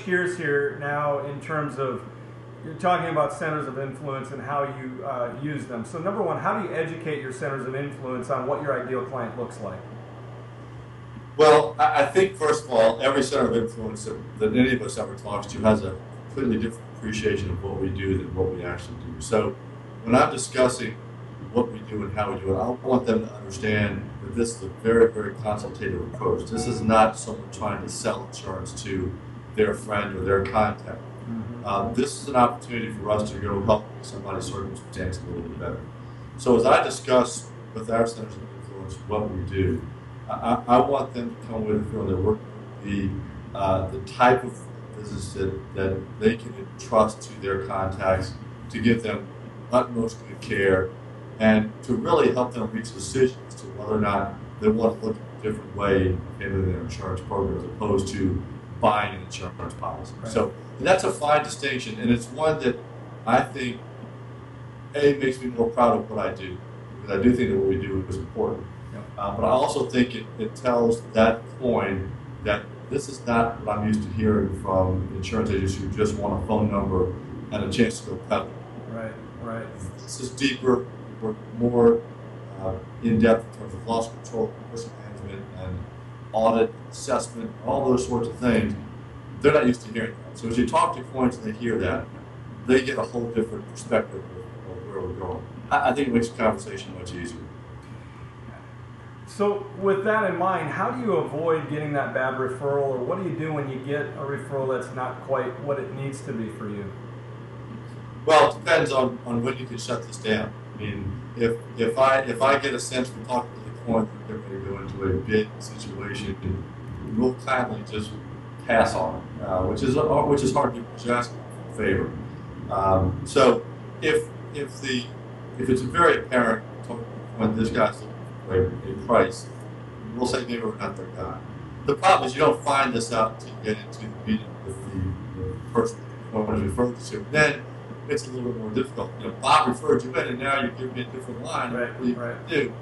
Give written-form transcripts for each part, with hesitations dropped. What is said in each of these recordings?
switch gears here now in terms of you're talking about centers of influence and how you use them. So number one, how do you educate your centers of influence on what your ideal client looks like? Well, I think, first of all, every center of influence that any of us ever talks to has a completely different appreciation of what we do than what we actually do. So when I'm discussing what we do and how we do it, I want them to understand that this is a very, very consultative approach. This is not someone trying to sell insurance to their friend or their contact. This is an opportunity for us to go help somebody's circumstance a little bit better. So as I discuss with our centers of influence what we do, I want them to come with a feeling that we're the type of business that they can entrust to their contacts to give them utmost good care and to really help them reach decisions to whether or not they want to look at a different way in their insurance program as opposed to buying an insurance policy. Right. So that's a fine distinction, and it's one that I think makes me more proud of what I do, because I do think that what we do is important. But I also think it tells that coin that this is not what I'm used to hearing from insurance agents who just want a phone number and a chance to go pedal. Right, right. This is deeper, we're more in-depth in terms of loss control, risk management, and audit, assessment, all those sorts of things. They're not used to hearing that. So as you talk to clients and they hear that, they get a whole different perspective of where we're going. I think it makes the conversation much easier. So with that in mind, how do you avoid getting that bad referral, or what do you do when you get a referral that's not quite what it needs to be for you? Well, it depends on when you can shut this down. I mean, if I get a sense from talking to the client that they're going to go into a bid situation, we'll kindly just pass on it, which is hard to just favor. So if it's very apparent when this guy's looking for a price, we'll say maybe we're not their guy. The problem is you don't find this out until you get into the meeting with the person who was referred to. Then it's a little bit more difficult. You know, Bob referred you in, and now you're giving me a different line. Right, what do you do?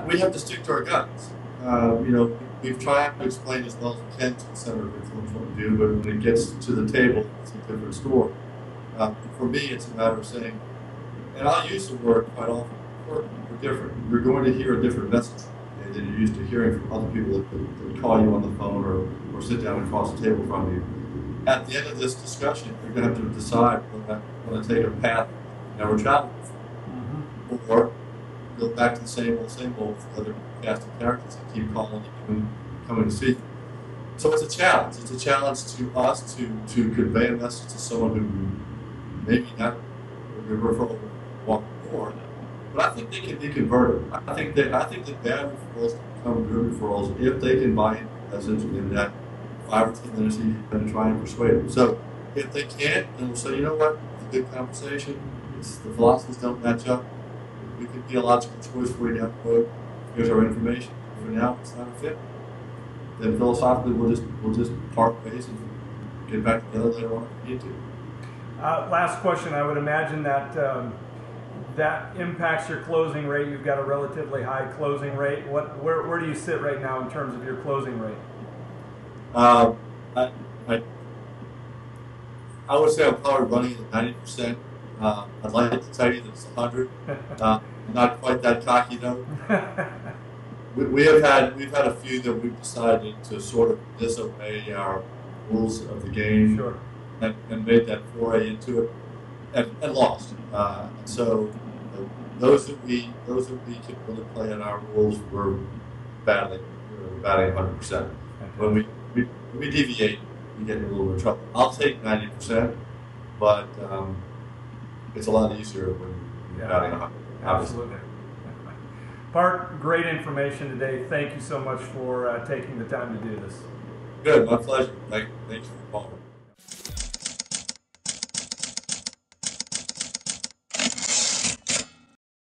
We have to stick to our guns. You know, we've tried to explain as well as we can to the center of influence what we do, but when it gets to the table, it's a different story. For me, it's a matter of saying, and I'll use the word quite often, we're different. You're going to hear a different message than you're used to hearing from other people that call you on the phone or sit down across the table from you. At the end of this discussion, you're going to have to decide whether you want to take a path you never traveled before, or go back to the same old with other cast of characters that keep calling you and coming to see you. So it's a challenge. It's a challenge to us to convey a message to someone who maybe not your referral walk before, but I think they can be converted. I think that bad referrals can become good referrals if they can buy into the message in that 5 or 10 minutes you can try and persuade them. So if they can't, then we'll say, you know what, it's a good conversation. The philosophies don't match up. We could be a logical choice for you down the road. Here's our information. For now, it's not a fit. Then philosophically, we'll just part ways and get back together later on if we need to. Last question. I would imagine that that impacts your closing rate. You've got a relatively high closing rate. Where do you sit right now in terms of your closing rate? I would say I'm probably running at 90%. I'd like to tell you that it's 100. Not quite that cocky though. We've had a few that we've decided to sort of disobey our rules of the game, sure, and made that foray into it and lost. So those that we can really play in our rules were batting 100%. When we deviate, we get in a little bit of trouble. I'll take 90%, but it's a lot easier when you're batting 100. Absolutely. Parke, great information today. Thank you so much for taking the time to do this. Good, my pleasure. Thanks for calling.